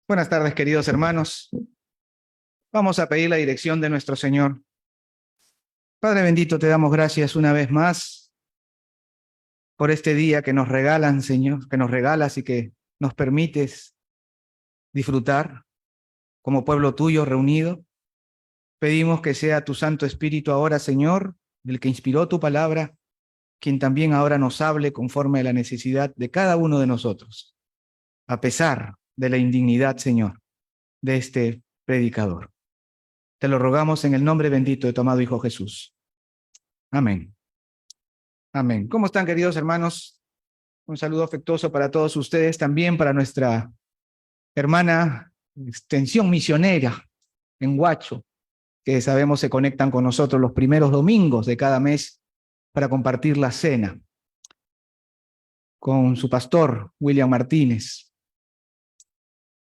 Buenas tardes, queridos hermanos. Vamos a pedir la dirección de nuestro Señor. Padre bendito, te damos gracias una vez más por este día que nos regalan, Señor, que nos regalas y que nos permites disfrutar como pueblo tuyo reunido. Pedimos que sea tu Santo Espíritu ahora, Señor, el que inspiró tu palabra, quien también ahora nos hable conforme a la necesidad de cada uno de nosotros, a pesar de la indignidad, Señor, de este predicador. Te lo rogamos en el nombre bendito de tu amado Hijo Jesús. Amén. Amén. ¿Cómo están, queridos hermanos? Un saludo afectuoso para todos ustedes, también para nuestra hermana extensión misionera en Huacho, que sabemos se conectan con nosotros los primeros domingos de cada mes para compartir la cena con su pastor, William Martínez.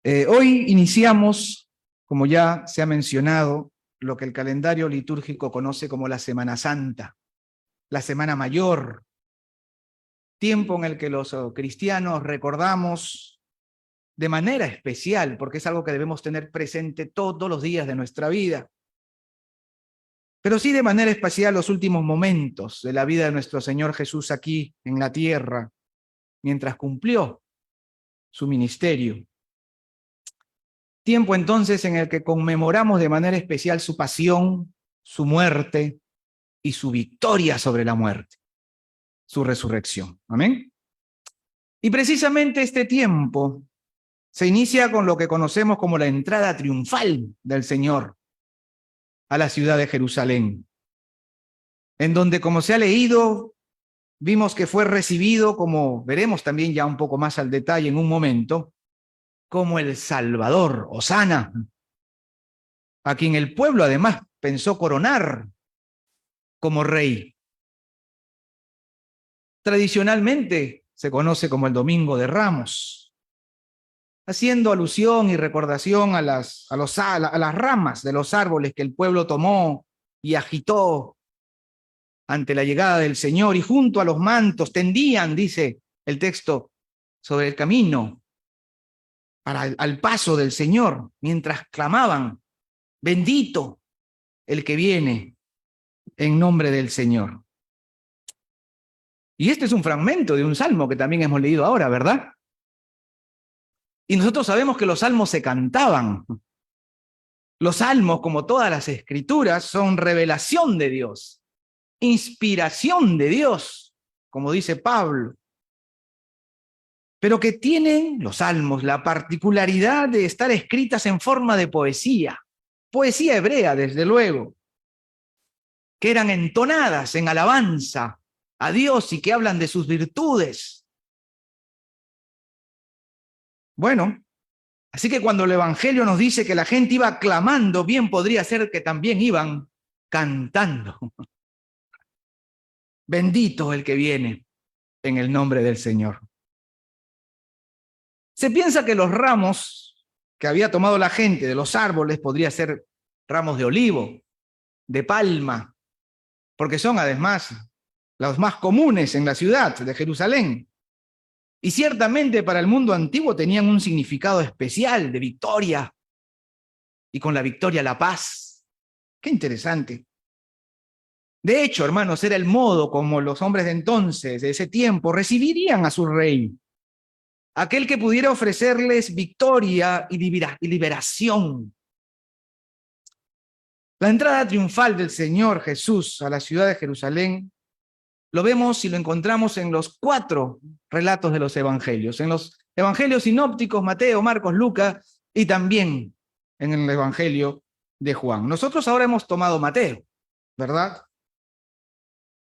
Hoy iniciamos, como ya se ha mencionado, lo que el calendario litúrgico conoce como la Semana Santa, la Semana Mayor, tiempo en el que los cristianos recordamos de manera especial, porque es algo que debemos tener presente todos los días de nuestra vida, pero sí de manera especial los últimos momentos de la vida de nuestro Señor Jesús aquí en la tierra, mientras cumplió su ministerio. Tiempo entonces en el que conmemoramos de manera especial su pasión, su muerte y su victoria sobre la muerte, su resurrección. Amén. Y precisamente este tiempo se inicia con lo que conocemos como la entrada triunfal del Señor a la ciudad de Jerusalén, en donde, como se ha leído, vimos que fue recibido, como veremos también ya un poco más al detalle en un momento, como el Salvador, Hosana, a quien el pueblo además pensó coronar como rey. Tradicionalmente se conoce como el Domingo de Ramos, haciendo alusión y recordación a las ramas de los árboles que el pueblo tomó y agitó ante la llegada del Señor, y junto a los mantos tendían, dice el texto, sobre el camino al paso del Señor, mientras clamaban: bendito el que viene en nombre del Señor. Y este es un fragmento de un salmo que también hemos leído ahora, ¿verdad? Y nosotros sabemos que los salmos se cantaban. Los salmos, como todas las escrituras, son revelación de Dios, inspiración de Dios, como dice Pablo, pero que tienen los salmos la particularidad de estar escritas en forma de poesía hebrea, desde luego, que eran entonadas en alabanza a Dios y que hablan de sus virtudes. Bueno, así que cuando el Evangelio nos dice que la gente iba clamando, bien podría ser que también iban cantando. Bendito el que viene en el nombre del Señor. Se piensa que los ramos que había tomado la gente de los árboles podría ser ramos de olivo, de palma, porque son además los más comunes en la ciudad de Jerusalén. Y ciertamente para el mundo antiguo tenían un significado especial de victoria, y con la victoria la paz. Qué interesante. De hecho, hermanos, era el modo como los hombres de entonces, de ese tiempo, recibirían a su rey, aquel que pudiera ofrecerles victoria y liberación. La entrada triunfal del Señor Jesús a la ciudad de Jerusalén lo vemos y lo encontramos en los 4 relatos de los evangelios, en los evangelios sinópticos, Mateo, Marcos, Lucas, y también en el evangelio de Juan. Nosotros ahora hemos tomado Mateo, ¿verdad?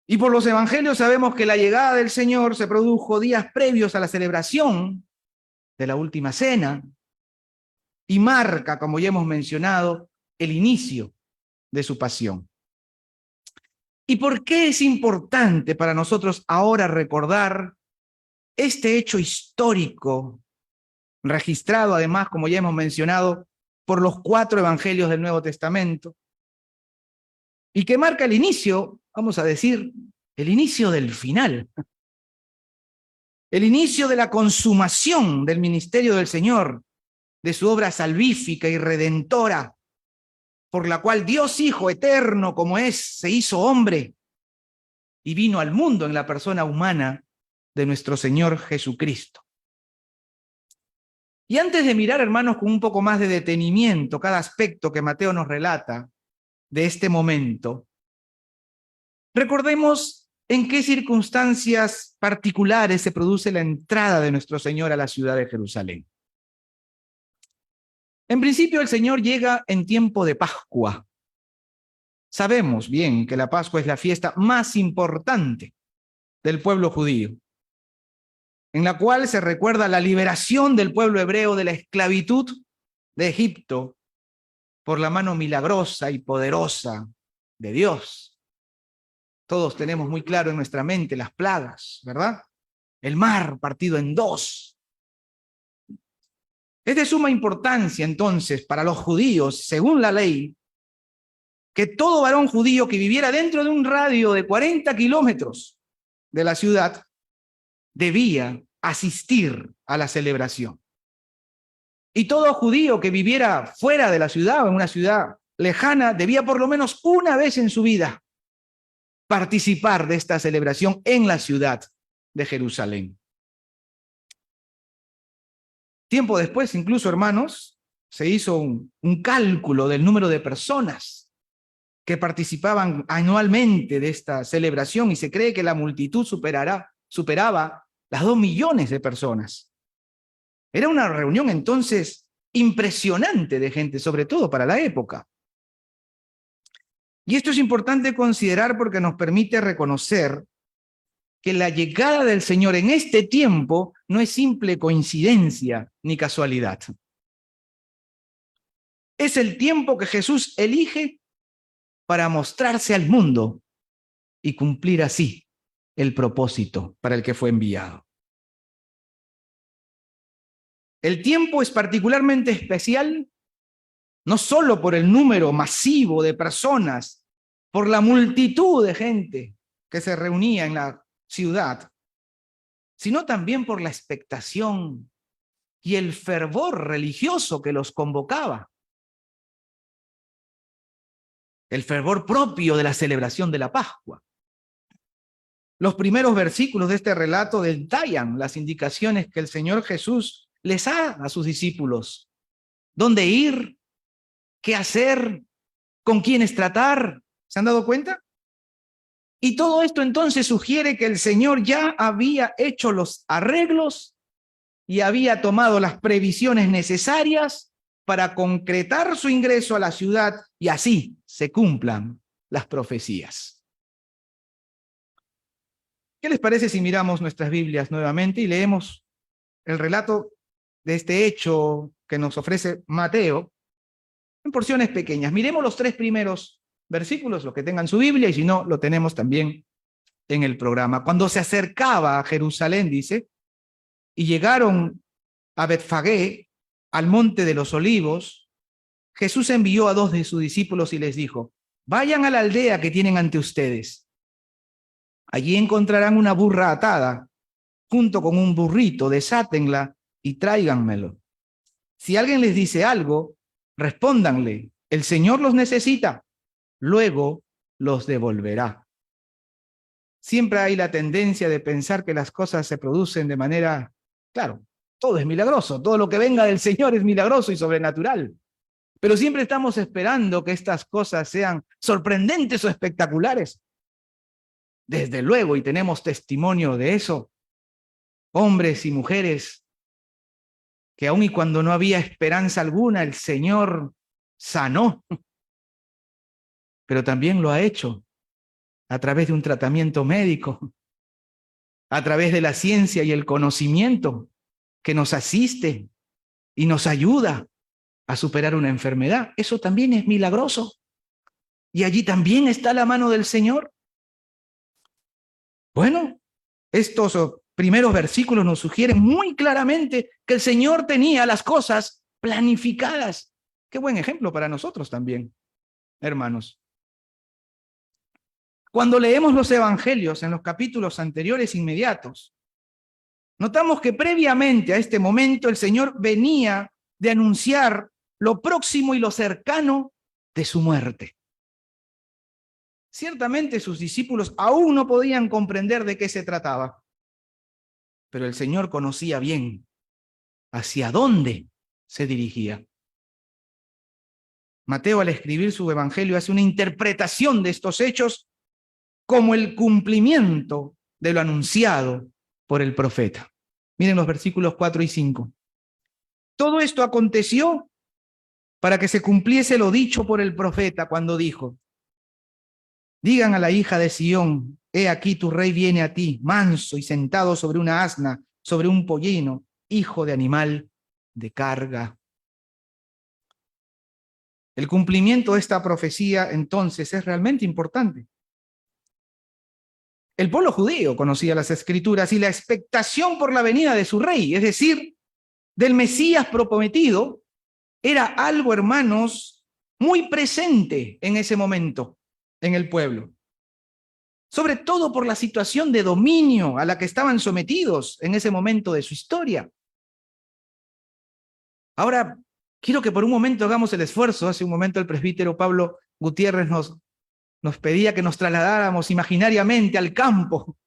Y por los evangelios sabemos que la llegada del Señor se produjo días previos a la celebración de la última cena y marca, como ya hemos mencionado, el inicio de su pasión. ¿Y por qué es importante para nosotros ahora recordar este hecho histórico, registrado además, como ya hemos mencionado, por los 4 evangelios del Nuevo Testamento, y que marca el inicio, vamos a decir, el inicio del final, el inicio de la consumación del ministerio del Señor, de su obra salvífica y redentora, por la cual Dios Hijo eterno como es, se hizo hombre y vino al mundo en la persona humana de nuestro Señor Jesucristo. Y antes de mirar, hermanos, con un poco más de detenimiento cada aspecto que Mateo nos relata de este momento, recordemos en qué circunstancias particulares se produce la entrada de nuestro Señor a la ciudad de Jerusalén. En principio, el Señor llega en tiempo de Pascua. Sabemos bien que la Pascua es la fiesta más importante del pueblo judío, en la cual se recuerda la liberación del pueblo hebreo de la esclavitud de Egipto por la mano milagrosa y poderosa de Dios. Todos tenemos muy claro en nuestra mente las plagas, ¿verdad? El mar partido en dos. Es de suma importancia entonces para los judíos, según la ley, que todo varón judío que viviera dentro de un radio de 40 kilómetros de la ciudad debía asistir a la celebración. Y todo judío que viviera fuera de la ciudad o en una ciudad lejana debía por lo menos una vez en su vida participar de esta celebración en la ciudad de Jerusalén. Tiempo después, incluso, hermanos, se hizo un cálculo del número de personas que participaban anualmente de esta celebración y se cree que la multitud superaba las 2 millones de personas. Era una reunión entonces impresionante de gente, sobre todo para la época. Y esto es importante considerar porque nos permite reconocer que la llegada del Señor en este tiempo no es simple coincidencia ni casualidad. Es el tiempo que Jesús elige para mostrarse al mundo y cumplir así el propósito para el que fue enviado. El tiempo es particularmente especial, no solo por el número masivo de personas, por la multitud de gente que se reunía en la ciudad, sino también por la expectación y el fervor religioso que los convocaba. El fervor propio de la celebración de la Pascua. Los primeros versículos de este relato detallan las indicaciones que el Señor Jesús les da a sus discípulos. ¿Dónde ir? ¿Qué hacer? ¿Con quiénes tratar? ¿Se han dado cuenta? Y todo esto entonces sugiere que el Señor ya había hecho los arreglos y había tomado las previsiones necesarias para concretar su ingreso a la ciudad y así se cumplan las profecías. ¿Qué les parece si miramos nuestras Biblias nuevamente y leemos el relato de este hecho que nos ofrece Mateo en porciones pequeñas? Miremos los 3 primeros versículos, los que tengan su Biblia, y si no, lo tenemos también en el programa. Cuando se acercaba a Jerusalén, dice, y llegaron a Betfagé, al monte de los Olivos, Jesús envió a 2 de sus discípulos y les dijo, vayan a la aldea que tienen ante ustedes. Allí encontrarán una burra atada, junto con un burrito, desátenla y tráiganmelo. Si alguien les dice algo, respóndanle, el Señor los necesita, luego los devolverá. Siempre hay la tendencia de pensar que las cosas se producen de manera, claro, todo es milagroso, todo lo que venga del Señor es milagroso y sobrenatural. Pero siempre estamos esperando que estas cosas sean sorprendentes o espectaculares. Desde luego, y tenemos testimonio de eso, hombres y mujeres que aun y cuando no había esperanza alguna, el Señor sanó, pero también lo ha hecho a través de un tratamiento médico, a través de la ciencia y el conocimiento que nos asiste y nos ayuda a superar una enfermedad. Eso también es milagroso. Y allí también está la mano del Señor. Bueno, estos primeros versículos nos sugieren muy claramente que el Señor tenía las cosas planificadas. Qué buen ejemplo para nosotros también, hermanos. Cuando leemos los evangelios en los capítulos anteriores inmediatos, notamos que previamente a este momento el Señor venía de anunciar lo próximo y lo cercano de su muerte. Ciertamente sus discípulos aún no podían comprender de qué se trataba, pero el Señor conocía bien hacia dónde se dirigía. Mateo, al escribir su evangelio, hace una interpretación de estos hechos como el cumplimiento de lo anunciado por el profeta. Miren los versículos 4 y 5. Todo esto aconteció para que se cumpliese lo dicho por el profeta cuando dijo: digan a la hija de Sión, he aquí tu rey viene a ti, manso y sentado sobre una asna, sobre un pollino, hijo de animal de carga. El cumplimiento de esta profecía entonces es realmente importante. El pueblo judío conocía las Escrituras y la expectación por la venida de su rey, es decir, del Mesías prometido, era algo, hermanos, muy presente en ese momento en el pueblo. Sobre todo por la situación de dominio a la que estaban sometidos en ese momento de su historia. Ahora, quiero que por un momento hagamos el esfuerzo. Hace un momento el presbítero Pablo Gutiérrez nos pedía que nos trasladáramos imaginariamente al campo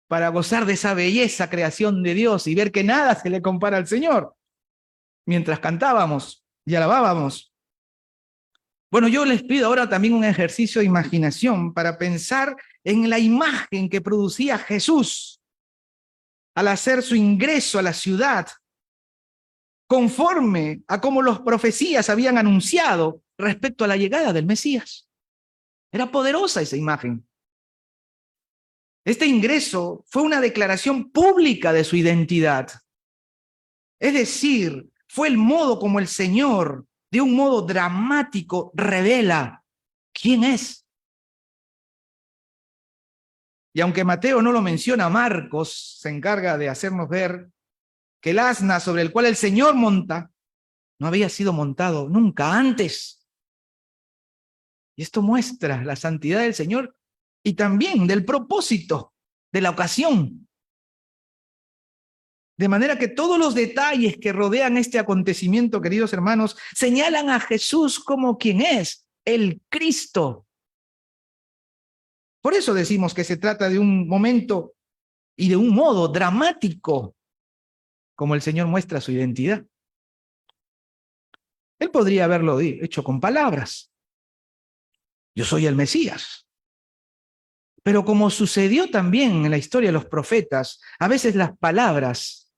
para gozar de esa belleza creación de Dios y ver que nada se le compara al Señor, mientras cantábamos y alabábamos. Bueno, yo les pido ahora también un ejercicio de imaginación para pensar en la imagen que producía Jesús al hacer su ingreso a la ciudad, conforme a cómo los profecías habían anunciado respecto a la llegada del Mesías. Era poderosa esa imagen. Este ingreso fue una declaración pública de su identidad. Es decir, fue el modo como el Señor, de un modo dramático, revela quién es. Y aunque Mateo no lo menciona, Marcos se encarga de hacernos ver que el asna sobre el cual el Señor monta no había sido montado nunca antes. Y esto muestra la santidad del Señor y también del propósito de la ocasión. De manera que todos los detalles que rodean este acontecimiento, queridos hermanos, señalan a Jesús como quien es, el Cristo. Por eso decimos que se trata de un momento y de un modo dramático, como el Señor muestra su identidad. Él podría haberlo hecho con palabras. Yo soy el Mesías. Pero como sucedió también en la historia de los profetas, a veces las palabras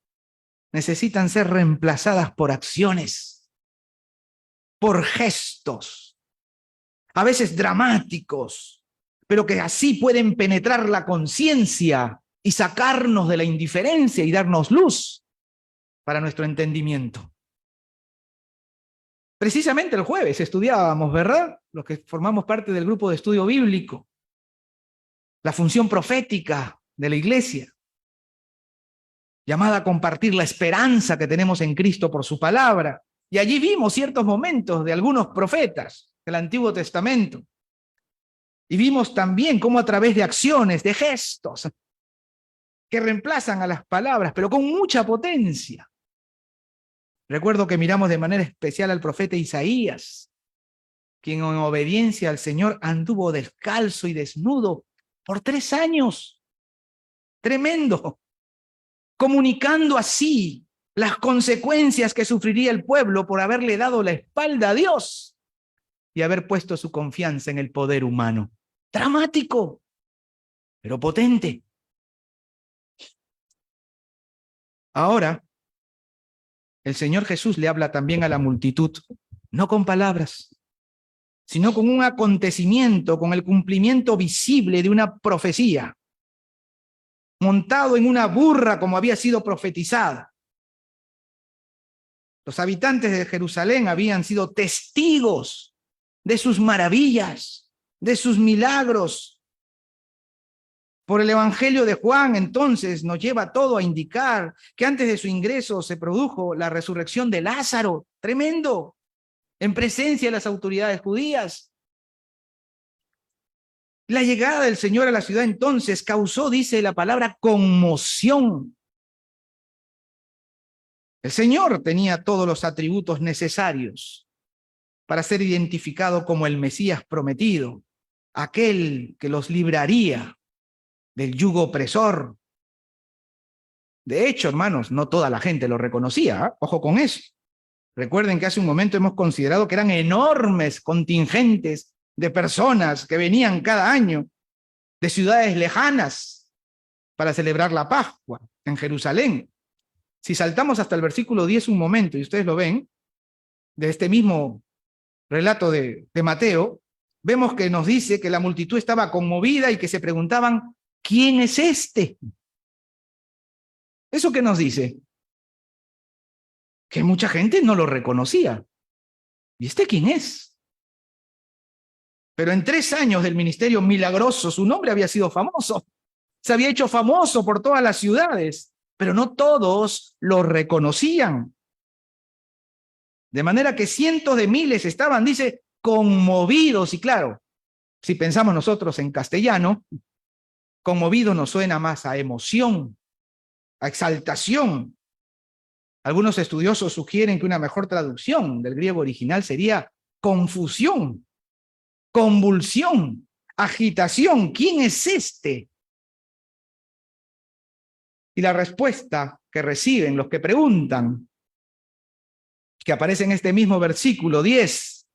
necesitan ser reemplazadas por acciones, por gestos, a veces dramáticos, pero que así pueden penetrar la conciencia y sacarnos de la indiferencia y darnos luz para nuestro entendimiento. Precisamente el jueves estudiábamos, ¿verdad? Los que formamos parte del grupo de estudio bíblico, la función profética de la iglesia, llamada a compartir la esperanza que tenemos en Cristo por su palabra. Y allí vimos ciertos momentos de algunos profetas del Antiguo Testamento. Y vimos también cómo a través de acciones, de gestos, que reemplazan a las palabras, pero con mucha potencia. Recuerdo que miramos de manera especial al profeta Isaías, quien en obediencia al Señor anduvo descalzo y desnudo por 3 años. Tremendo. Comunicando así las consecuencias que sufriría el pueblo por haberle dado la espalda a Dios y haber puesto su confianza en el poder humano. Dramático, pero potente. Ahora, el Señor Jesús le habla también a la multitud, no con palabras, sino con un acontecimiento, con el cumplimiento visible de una profecía, montado en una burra como había sido profetizada. Los habitantes de Jerusalén habían sido testigos de sus maravillas, de sus milagros. Por el Evangelio de Juan, entonces, nos lleva todo a indicar que antes de su ingreso se produjo la resurrección de Lázaro, tremendo, en presencia de las autoridades judías. La llegada del Señor a la ciudad entonces causó, dice la palabra, conmoción. El Señor tenía todos los atributos necesarios para ser identificado como el Mesías prometido, aquel que los libraría del yugo opresor. De hecho, hermanos, no toda la gente lo reconocía, ¿eh? Ojo con eso. Recuerden que hace un momento hemos considerado que eran enormes contingentes de personas que venían cada año de ciudades lejanas para celebrar la Pascua en Jerusalén. Si saltamos hasta el versículo 10 un momento, y ustedes lo ven, de este mismo relato de Mateo, vemos que nos dice que la multitud estaba conmovida y que se preguntaban, ¿quién es este? ¿Eso qué nos dice? Que mucha gente no lo reconocía. ¿Y este quién es? Pero en 3 años del ministerio milagroso, su nombre había sido famoso. Se había hecho famoso por todas las ciudades, pero no todos lo reconocían. De manera que cientos de miles estaban, dice, conmovidos. Y claro, si pensamos nosotros en castellano, conmovido nos suena más a emoción, a exaltación. Algunos estudiosos sugieren que una mejor traducción del griego original sería confusión, convulsión, agitación. ¿Quién es este? Y la respuesta que reciben los que preguntan, que aparece en este mismo versículo 10,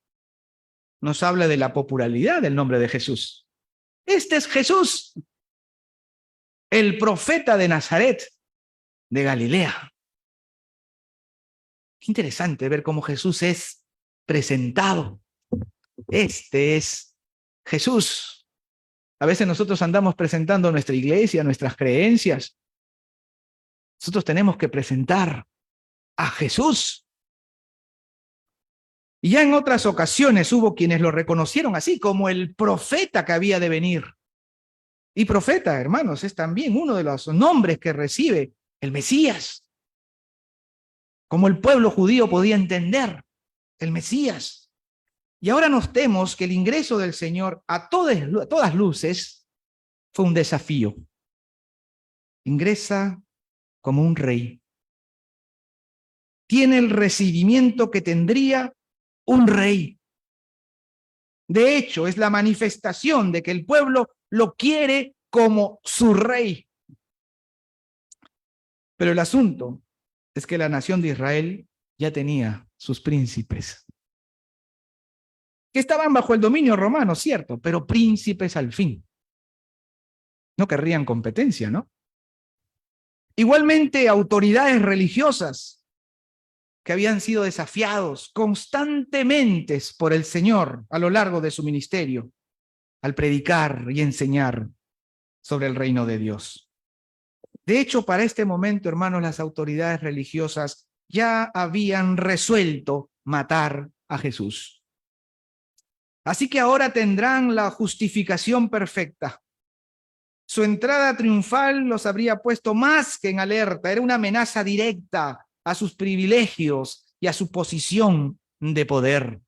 nos habla de la popularidad del nombre de Jesús. Este es Jesús, el profeta de Nazaret, de Galilea. Qué interesante ver cómo Jesús es presentado. Este es Jesús. A veces nosotros andamos presentando nuestra iglesia, nuestras creencias. Nosotros tenemos que presentar a Jesús. Y ya en otras ocasiones hubo quienes lo reconocieron así como el profeta que había de venir. Y profeta, hermanos, es también uno de los nombres que recibe el Mesías. Como el pueblo judío podía entender el Mesías. Y ahora notemos que el ingreso del Señor a todas luces fue un desafío. Ingresa como un rey. Tiene el recibimiento que tendría un rey. De hecho, es la manifestación de que el pueblo lo quiere como su rey. Pero el asunto es que la nación de Israel ya tenía sus príncipes, que estaban bajo el dominio romano, cierto, pero príncipes al fin. No querrían competencia, ¿no? Igualmente, autoridades religiosas que habían sido desafiados constantemente por el Señor a lo largo de su ministerio, al predicar y enseñar sobre el reino de Dios. De hecho, para este momento, hermanos, las autoridades religiosas ya habían resuelto matar a Jesús. Así que ahora tendrán la justificación perfecta. Su entrada triunfal los habría puesto más que en alerta. Era una amenaza directa a sus privilegios y a su posición de poder.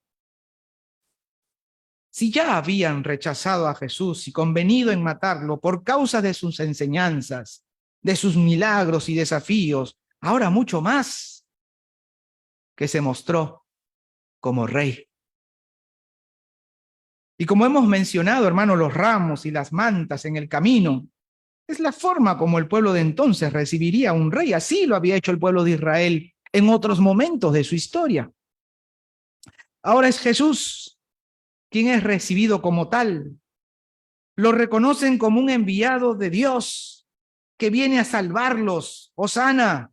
Si ya habían rechazado a Jesús y convenido en matarlo por causa de sus enseñanzas, de sus milagros y desafíos, ahora mucho más, que se mostró como rey. Y como hemos mencionado, hermano, los ramos y las mantas en el camino, es la forma como el pueblo de entonces recibiría a un rey. Así lo había hecho el pueblo de Israel en otros momentos de su historia. Ahora es Jesús quien es recibido como tal. Lo reconocen como un enviado de Dios que viene a salvarlos, hosana,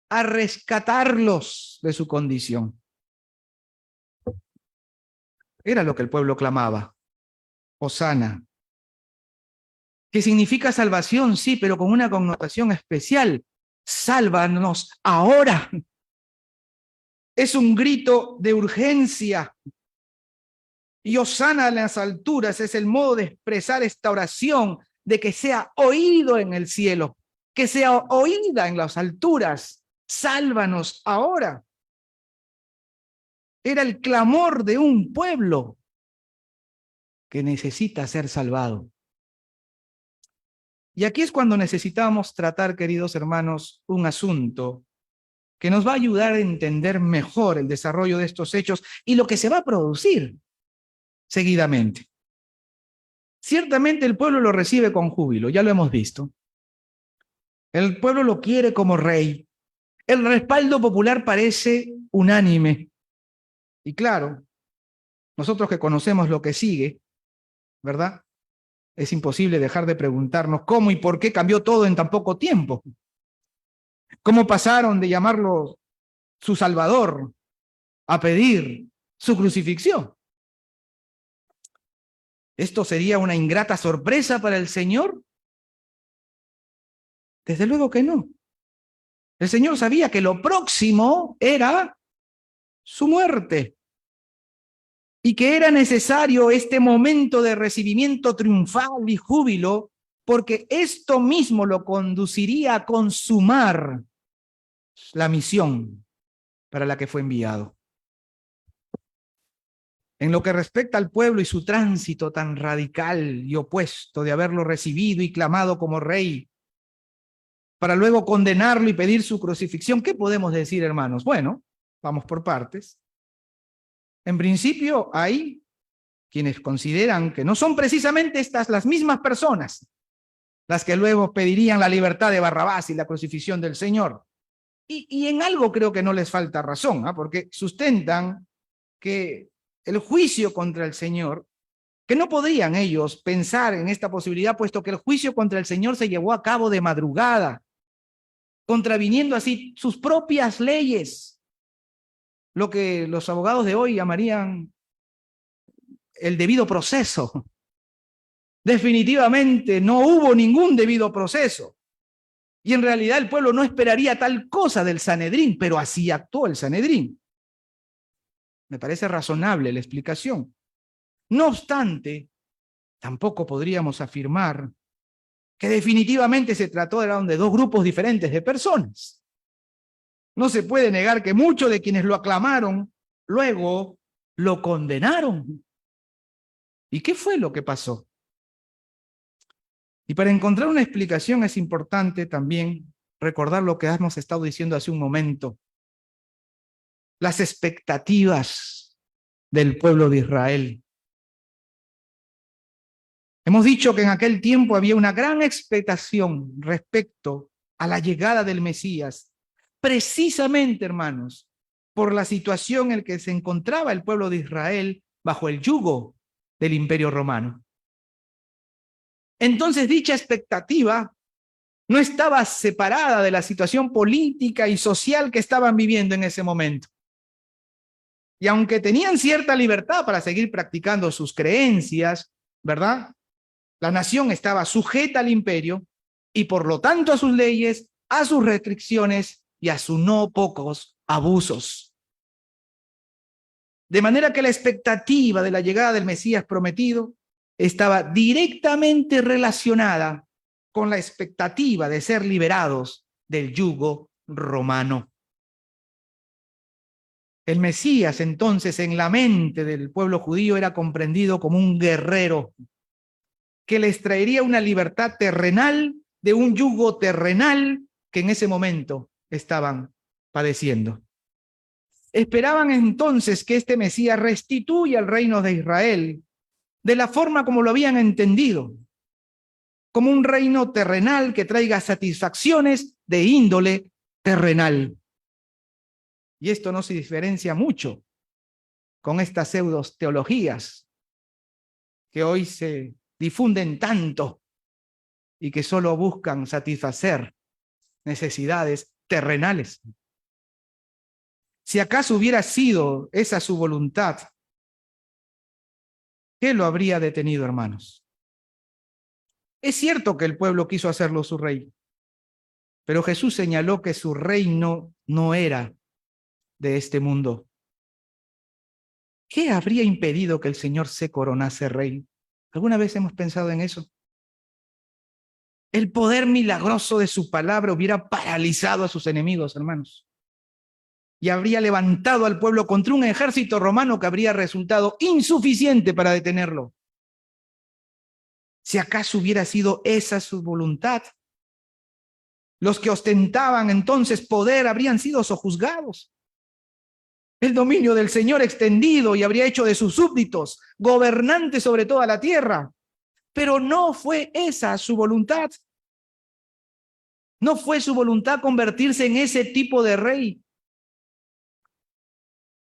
a rescatarlos de su condición. Era lo que el pueblo clamaba, hosana, que significa salvación, sí, pero con una connotación especial. Sálvanos ahora. Es un grito de urgencia. Y hosana en las alturas es el modo de expresar esta oración, de que sea oído en el cielo, que sea oída en las alturas. Sálvanos ahora. Era el clamor de un pueblo que necesita ser salvado. Y aquí es cuando necesitamos tratar, queridos hermanos, un asunto que nos va a ayudar a entender mejor el desarrollo de estos hechos y lo que se va a producir seguidamente. Ciertamente el pueblo lo recibe con júbilo, ya lo hemos visto. El pueblo lo quiere como rey. El respaldo popular parece unánime. Y claro, nosotros que conocemos lo que sigue, ¿verdad? Es imposible dejar de preguntarnos cómo y por qué cambió todo en tan poco tiempo. ¿Cómo pasaron de llamarlo su Salvador a pedir su crucifixión? ¿Esto sería una ingrata sorpresa para el Señor? Desde luego que no. El Señor sabía que lo próximo era su muerte y que era necesario este momento de recibimiento triunfal y júbilo, porque esto mismo lo conduciría a consumar la misión para la que fue enviado. En lo que respecta al pueblo y su tránsito tan radical y opuesto de haberlo recibido y clamado como rey, para luego condenarlo y pedir su crucifixión, ¿qué podemos decir, hermanos? Bueno, vamos por partes. En principio, hay quienes consideran que no son precisamente estas las mismas personas las que luego pedirían la libertad de Barrabás y la crucifixión del Señor. Y en algo creo que no les falta razón, porque sustentan que el juicio contra el Señor, que no podrían ellos pensar en esta posibilidad, puesto que el juicio contra el Señor se llevó a cabo de madrugada, contraviniendo así sus propias leyes, lo que los abogados de hoy llamarían el debido proceso. Definitivamente no hubo ningún debido proceso. Y en realidad el pueblo no esperaría tal cosa del Sanedrín, pero así actuó el Sanedrín. Me parece razonable la explicación. No obstante, tampoco podríamos afirmar que definitivamente se trató de dos grupos diferentes de personas. No se puede negar que muchos de quienes lo aclamaron luego lo condenaron. ¿Y qué fue lo que pasó? Y para encontrar una explicación es importante también recordar lo que hemos estado diciendo hace un momento. Las expectativas del pueblo de Israel. Hemos dicho que en aquel tiempo había una gran expectación respecto a la llegada del Mesías, precisamente, hermanos, por la situación en la que se encontraba el pueblo de Israel bajo el yugo del Imperio Romano. Entonces, dicha expectativa no estaba separada de la situación política y social que estaban viviendo en ese momento. Y aunque tenían cierta libertad para seguir practicando sus creencias, ¿verdad? La nación estaba sujeta al imperio y por lo tanto a sus leyes, a sus restricciones y a sus no pocos abusos. De manera que la expectativa de la llegada del Mesías prometido estaba directamente relacionada con la expectativa de ser liberados del yugo romano. El Mesías, entonces, en la mente del pueblo judío era comprendido como un guerrero que les traería una libertad terrenal de un yugo terrenal que en ese momento estaban padeciendo. Esperaban entonces que este Mesías restituya el reino de Israel de la forma como lo habían entendido, como un reino terrenal que traiga satisfacciones de índole terrenal. Y esto no se diferencia mucho con estas pseudos teologías que hoy se difunden tanto y que solo buscan satisfacer necesidades terrenales. Si acaso hubiera sido esa su voluntad, ¿qué lo habría detenido, hermanos? Es cierto que el pueblo quiso hacerlo su rey, pero Jesús señaló que su reino no era de este mundo. ¿Qué habría impedido que el Señor se coronase rey? ¿Alguna vez hemos pensado en eso? El poder milagroso de su palabra hubiera paralizado a sus enemigos, hermanos, y habría levantado al pueblo contra un ejército romano que habría resultado insuficiente para detenerlo. Si acaso hubiera sido esa su voluntad, Los que ostentaban entonces poder habrían sido sojuzgados. El dominio del Señor extendido y habría hecho de sus súbditos gobernantes sobre toda la tierra. Pero no fue esa su voluntad. No fue su voluntad convertirse en ese tipo de rey.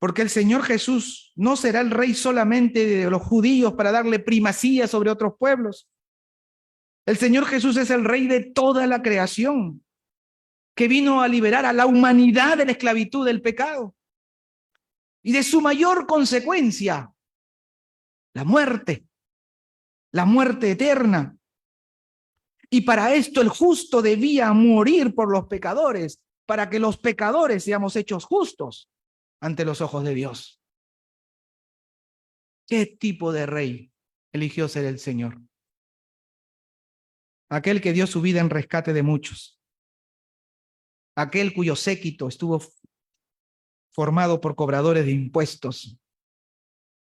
Porque el Señor Jesús no será el rey solamente de los judíos para darle primacía sobre otros pueblos. El Señor Jesús es el rey de toda la creación, que vino a liberar a la humanidad de la esclavitud del pecado y de su mayor consecuencia, la muerte eterna. Y para esto el justo debía morir por los pecadores, para que los pecadores seamos hechos justos ante los ojos de Dios. ¿Qué tipo de rey eligió ser el Señor? Aquel que dio su vida en rescate de muchos. Aquel cuyo séquito estuvo formado por cobradores de impuestos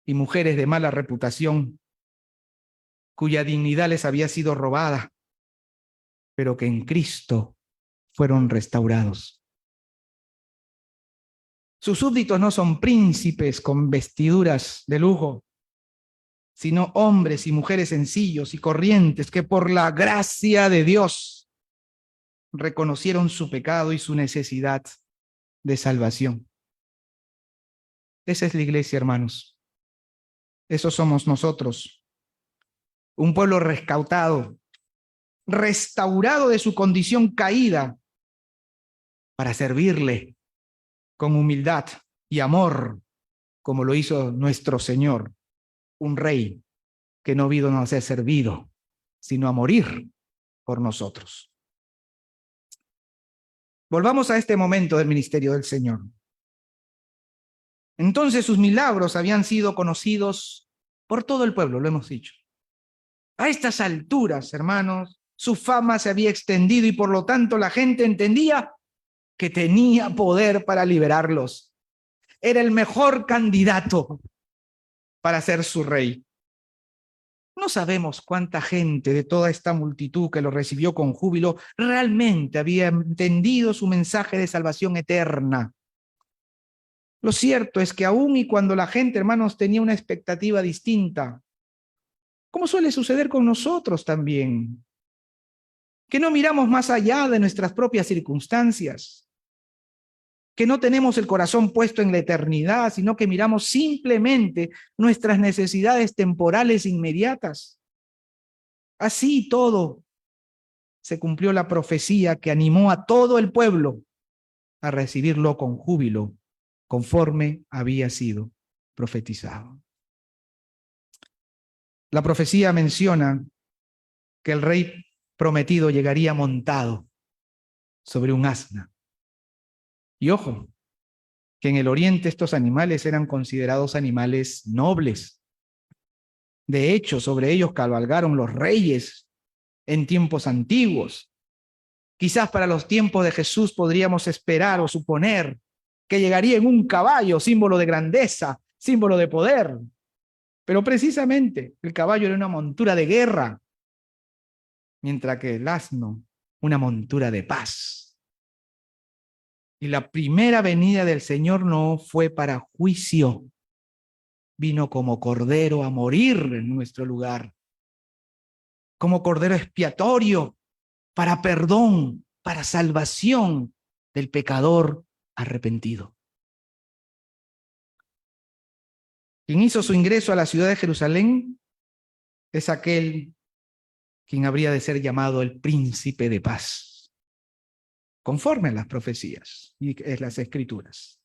y mujeres de mala reputación, cuya dignidad les había sido robada, pero que en Cristo fueron restaurados. Sus súbditos no son príncipes con vestiduras de lujo, sino hombres y mujeres sencillos y corrientes que por la gracia de Dios reconocieron su pecado y su necesidad de salvación. Esa es la iglesia, hermanos. Eso somos nosotros. Un pueblo rescatado, restaurado de su condición caída para servirle con humildad y amor, como lo hizo nuestro Señor, un rey que no vino a ser servido, sino a morir por nosotros. Volvamos a este momento del ministerio del Señor. Entonces sus milagros habían sido conocidos por todo el pueblo, lo hemos dicho. A estas alturas, hermanos, su fama se había extendido y por lo tanto la gente entendía que tenía poder para liberarlos. Era el mejor candidato para ser su rey. No sabemos cuánta gente de toda esta multitud que lo recibió con júbilo realmente había entendido su mensaje de salvación eterna. Lo cierto es que aún y cuando la gente, hermanos, tenía una expectativa distinta, como suele suceder con nosotros también, que no miramos más allá de nuestras propias circunstancias, que no tenemos el corazón puesto en la eternidad, sino que miramos simplemente nuestras necesidades temporales inmediatas. Así todo se cumplió la profecía que animó a todo el pueblo a recibirlo con júbilo, conforme había sido profetizado. La profecía menciona que el rey prometido llegaría montado sobre un asna. Y ojo, que en el oriente estos animales eran considerados animales nobles. De hecho, sobre ellos cabalgaron los reyes en tiempos antiguos. Quizás para los tiempos de Jesús podríamos esperar o suponer que llegaría en un caballo, símbolo de grandeza, símbolo de poder. Pero precisamente el caballo era una montura de guerra, mientras que el asno una montura de paz. Y la primera venida del Señor no fue para juicio, vino como cordero a morir en nuestro lugar, como cordero expiatorio para perdón, para salvación del pecador arrepentido. Quien hizo su ingreso a la ciudad de Jerusalén es aquel quien habría de ser llamado el príncipe de paz, conforme a las profecías y las escrituras.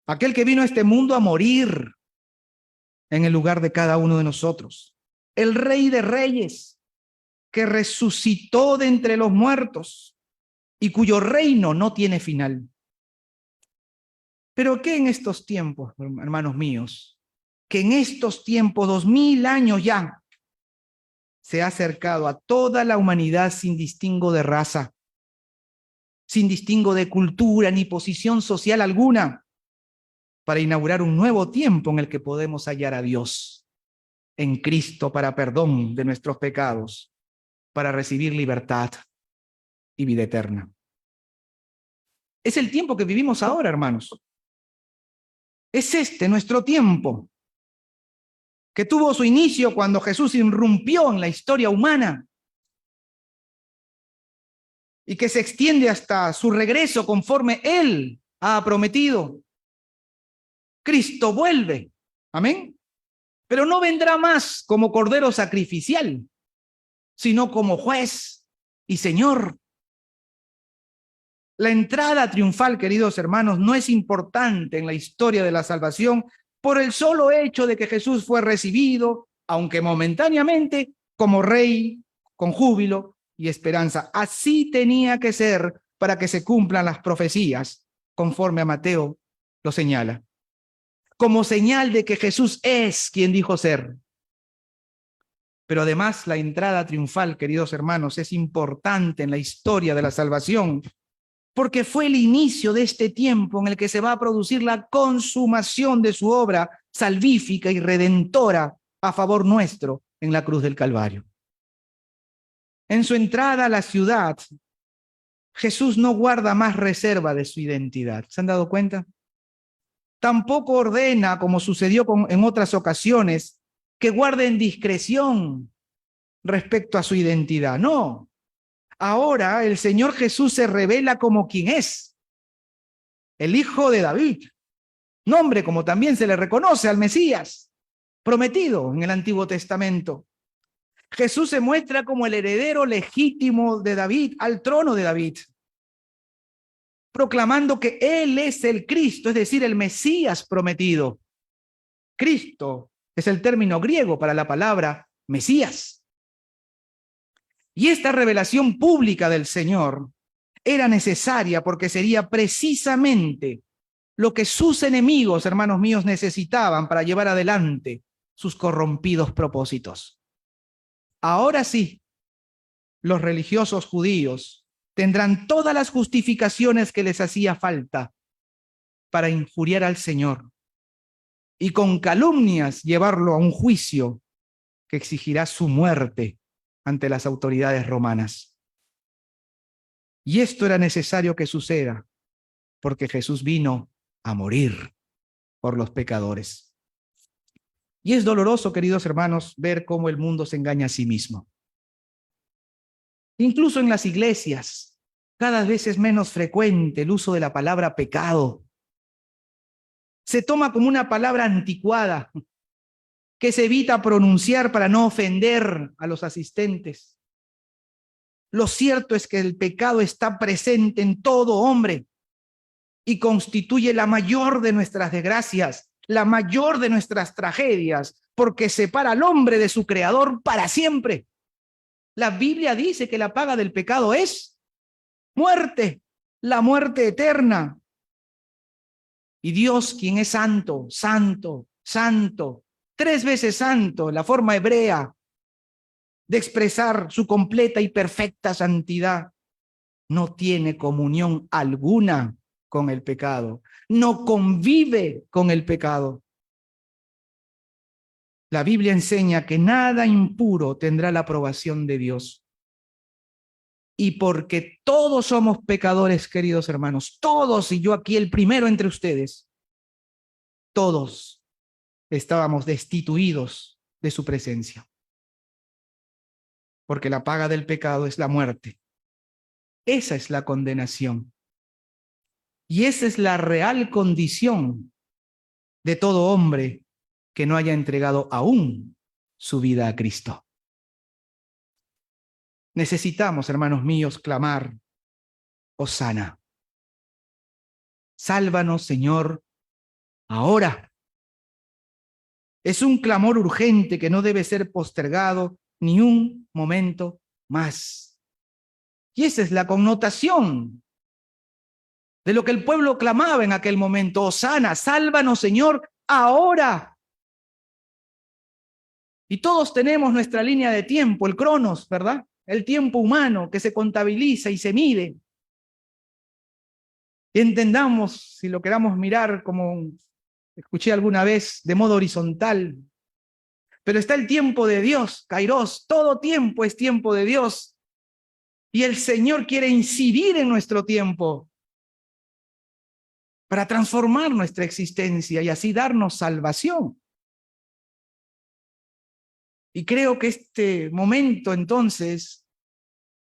Aquel que vino a este mundo a morir en el lugar de cada uno de nosotros. El Rey de Reyes, que resucitó de entre los muertos y cuyo reino no tiene final. Pero ¿qué en estos tiempos, hermanos míos? Que en estos tiempos, 2000 años ya, se ha acercado a toda la humanidad sin distingo de raza, sin distingo de cultura ni posición social alguna, para inaugurar un nuevo tiempo en el que podemos hallar a Dios en Cristo para perdón de nuestros pecados, para recibir libertad, y vida eterna. Es el tiempo que vivimos ahora, hermanos. Es este nuestro tiempo, que tuvo su inicio cuando Jesús irrumpió en la historia humana y que se extiende hasta su regreso conforme Él ha prometido. Cristo vuelve, amén, pero no vendrá más como cordero sacrificial, sino como juez y Señor. La entrada triunfal, queridos hermanos, no es importante en la historia de la salvación por el solo hecho de que Jesús fue recibido, aunque momentáneamente, como rey, con júbilo y esperanza. Así tenía que ser para que se cumplan las profecías, conforme a Mateo lo señala, como señal de que Jesús es quien dijo ser. Pero además la entrada triunfal, queridos hermanos, es importante en la historia de la salvación, porque fue el inicio de este tiempo en el que se va a producir la consumación de su obra salvífica y redentora a favor nuestro en la cruz del Calvario. En su entrada a la ciudad, Jesús no guarda más reserva de su identidad. ¿Se han dado cuenta? Tampoco ordena, como sucedió en otras ocasiones, que guarden discreción respecto a su identidad. No. Ahora el Señor Jesús se revela como quien es, el Hijo de David, nombre como también se le reconoce al Mesías, prometido en el Antiguo Testamento. Jesús se muestra como el heredero legítimo de David, al trono de David, proclamando que Él es el Cristo, es decir, el Mesías prometido. Cristo es el término griego para la palabra Mesías. Y esta revelación pública del Señor era necesaria porque sería precisamente lo que sus enemigos, hermanos míos, necesitaban para llevar adelante sus corrompidos propósitos. Ahora sí, los religiosos judíos tendrán todas las justificaciones que les hacía falta para injuriar al Señor y con calumnias llevarlo a un juicio que exigirá su muerte ante las autoridades romanas. Y esto era necesario que suceda, porque Jesús vino a morir por los pecadores. Y es doloroso, queridos hermanos, ver cómo el mundo se engaña a sí mismo. Incluso en las iglesias, cada vez es menos frecuente el uso de la palabra pecado. Se toma como una palabra anticuada que se evita pronunciar para no ofender a los asistentes. Lo cierto es que el pecado está presente en todo hombre y constituye la mayor de nuestras desgracias, la mayor de nuestras tragedias, porque separa al hombre de su creador para siempre. La Biblia dice que la paga del pecado es muerte, la muerte eterna. Y Dios, quien es santo, santo, santo, 3 veces santo, la forma hebrea de expresar su completa y perfecta santidad, no tiene comunión alguna con el pecado, no convive con el pecado. La Biblia enseña que nada impuro tendrá la aprobación de Dios. Y porque todos somos pecadores, queridos hermanos, todos, y yo aquí el primero entre ustedes, todos estábamos destituidos de su presencia. Porque la paga del pecado es la muerte. Esa es la condenación. Y esa es la real condición de todo hombre que no haya entregado aún su vida a Cristo. Necesitamos, hermanos míos, clamar: Hosana. Sálvanos, Señor, ahora. Es un clamor urgente que no debe ser postergado ni un momento más. Y esa es la connotación de lo que el pueblo clamaba en aquel momento: Hosana, sálvanos, Señor, ahora. Y todos tenemos nuestra línea de tiempo, el cronos, ¿verdad? El tiempo humano que se contabiliza y se mide. Y entendamos, si lo queramos mirar como escuché alguna vez, de modo horizontal. Pero está el tiempo de Dios, Kairos, todo tiempo es tiempo de Dios. Y el Señor quiere incidir en nuestro tiempo para transformar nuestra existencia y así darnos salvación. Y creo que este momento entonces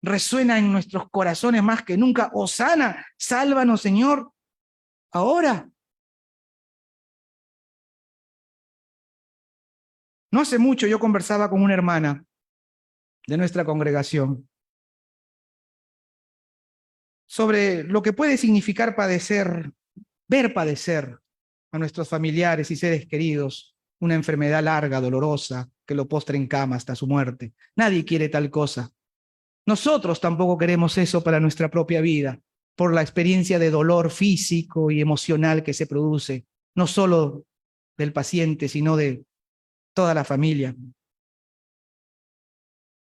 resuena en nuestros corazones más que nunca. Hosana, sálvanos, Señor, ahora. No hace mucho yo conversaba con una hermana de nuestra congregación sobre lo que puede significar padecer, ver padecer a nuestros familiares y seres queridos una enfermedad larga, dolorosa, que lo postre en cama hasta su muerte. Nadie quiere tal cosa. Nosotros tampoco queremos eso para nuestra propia vida, por la experiencia de dolor físico y emocional que se produce, no solo del paciente, sino de toda la familia.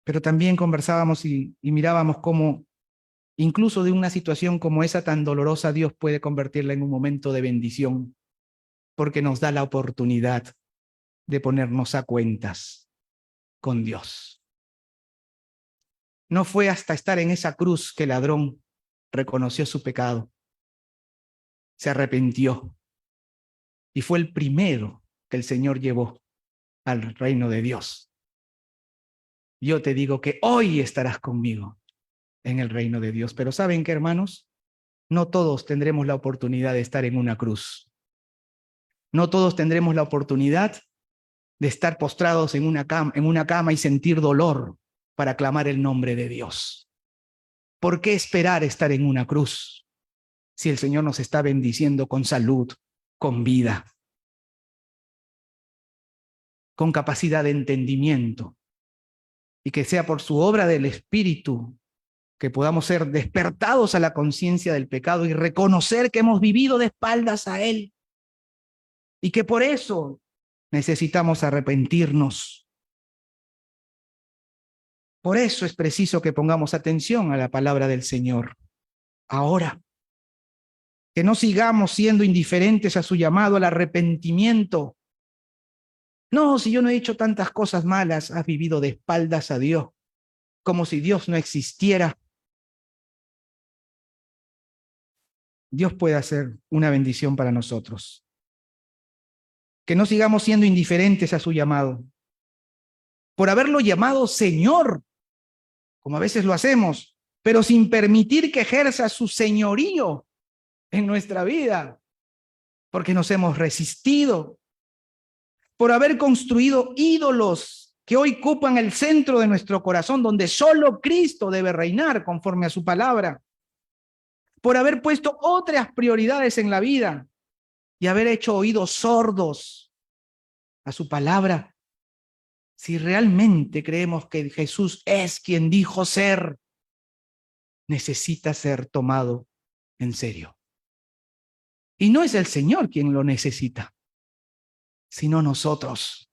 Pero también conversábamos y mirábamos cómo incluso de una situación como esa tan dolorosa, Dios puede convertirla en un momento de bendición, porque nos da la oportunidad de ponernos a cuentas con Dios. No fue hasta estar en esa cruz que el ladrón reconoció su pecado, se arrepintió y fue el primero que el Señor llevó al reino de Dios. Yo te digo que hoy estarás conmigo en el reino de Dios. Pero ¿saben qué, hermanos? No todos tendremos la oportunidad de estar en una cruz. No todos tendremos la oportunidad de estar postrados en una cama y sentir dolor para clamar el nombre de Dios. ¿Por qué esperar estar en una cruz si el Señor nos está bendiciendo con salud, con vida, con capacidad de entendimiento? Y que sea por su obra del Espíritu que podamos ser despertados a la conciencia del pecado y reconocer que hemos vivido de espaldas a Él y que por eso necesitamos arrepentirnos. Por eso es preciso que pongamos atención a la palabra del Señor. Ahora, que no sigamos siendo indiferentes a su llamado al arrepentimiento. No, si yo no he hecho tantas cosas malas, has vivido de espaldas a Dios, como si Dios no existiera. Dios puede hacer una bendición para nosotros. Que no sigamos siendo indiferentes a su llamado. Por haberlo llamado Señor, como a veces lo hacemos, pero sin permitir que ejerza su señorío en nuestra vida, porque nos hemos resistido. Por haber construido ídolos que hoy ocupan el centro de nuestro corazón, donde solo Cristo debe reinar conforme a su palabra. Por haber puesto otras prioridades en la vida y haber hecho oídos sordos a su palabra. Si realmente creemos que Jesús es quien dijo ser, necesita ser tomado en serio. Y no es el Señor quien lo necesita, sino nosotros.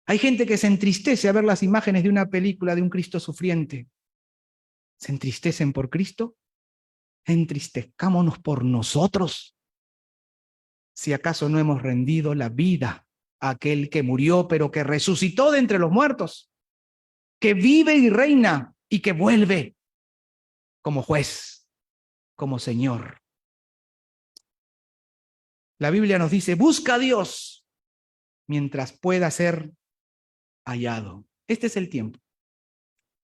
Hay gente que se entristece a ver las imágenes de una película de un Cristo sufriente. ¿Se entristecen por Cristo? Entristezcámonos por nosotros. Si acaso no hemos rendido la vida a aquel que murió, pero que resucitó de entre los muertos, que vive y reina y que vuelve como juez, como Señor. La Biblia nos dice, busca a Dios mientras pueda ser hallado. Este es el tiempo.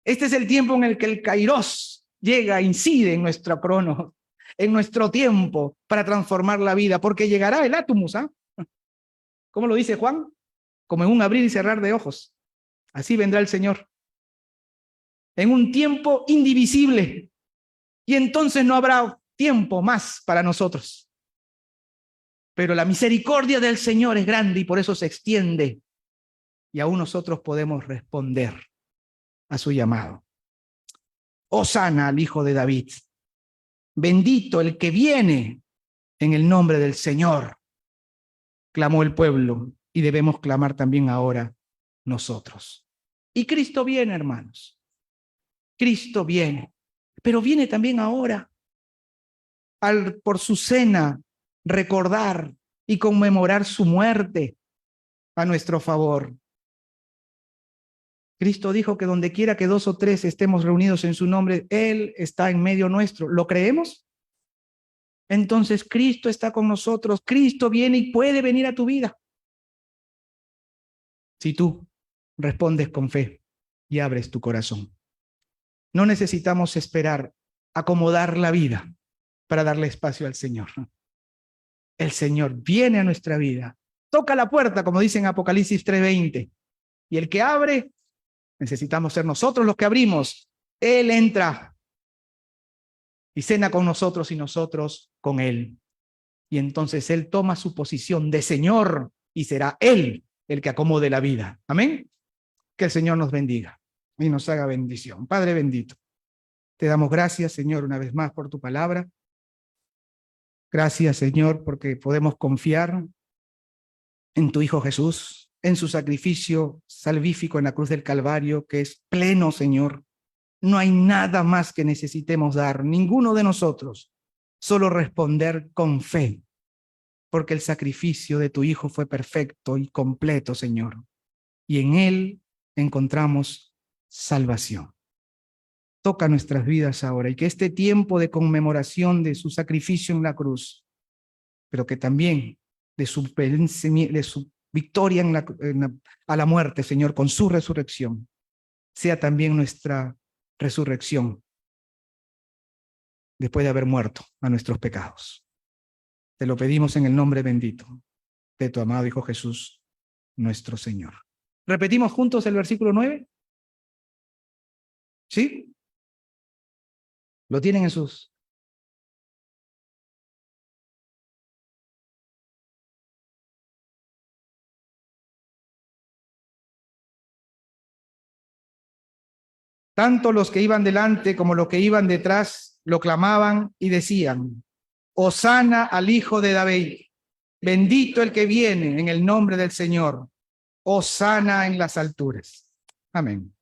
Este es el tiempo en el que el Kairos llega, incide en nuestro crono, en nuestro tiempo para transformar la vida, porque llegará el átomos, ¿ah? ¿Cómo lo dice Juan? Como en un abrir y cerrar de ojos. Así vendrá el Señor. En un tiempo indivisible. Y entonces no habrá tiempo más para nosotros. Pero la misericordia del Señor es grande y por eso se extiende. Y aún nosotros podemos responder a su llamado. Hosana al Hijo de David. Bendito el que viene en el nombre del Señor. Clamó el pueblo y debemos clamar también ahora nosotros. Y Cristo viene, hermanos. Cristo viene, pero viene también ahora por su cena recordar y conmemorar su muerte a nuestro favor. Cristo dijo que donde quiera que 2 o 3 estemos reunidos en su nombre, Él está en medio nuestro. ¿Lo creemos? Entonces Cristo está con nosotros. Cristo viene y puede venir a tu vida. Si tú respondes con fe y abres tu corazón. No necesitamos esperar acomodar la vida para darle espacio al Señor. El Señor viene a nuestra vida. Toca la puerta, como dice en Apocalipsis 3:20. Y el que abre, necesitamos ser nosotros los que abrimos. Él entra y cena con nosotros y nosotros con Él. Y entonces Él toma su posición de Señor y será Él el que acomode la vida. Amén. Que el Señor nos bendiga y nos haga bendición. Padre bendito, te damos gracias, Señor, una vez más por tu palabra. Gracias, Señor, porque podemos confiar en tu Hijo Jesús, en su sacrificio salvífico en la cruz del Calvario, que es pleno, Señor. No hay nada más que necesitemos dar, ninguno de nosotros, solo responder con fe, porque el sacrificio de tu Hijo fue perfecto y completo, Señor, y en Él encontramos salvación. Toca nuestras vidas ahora y que este tiempo de conmemoración de su sacrificio en la cruz, pero que también de su victoria a la muerte, Señor, con su resurrección, sea también nuestra resurrección después de haber muerto a nuestros pecados. Te lo pedimos en el nombre bendito de tu amado Hijo Jesús, nuestro Señor. ¿Repetimos juntos el versículo 9? ¿Sí? ¿Lo tienen en sus? Tanto los que iban delante como los que iban detrás lo clamaban y decían: Hosana al Hijo de David, bendito el que viene en el nombre del Señor, hosana en las alturas. Amén.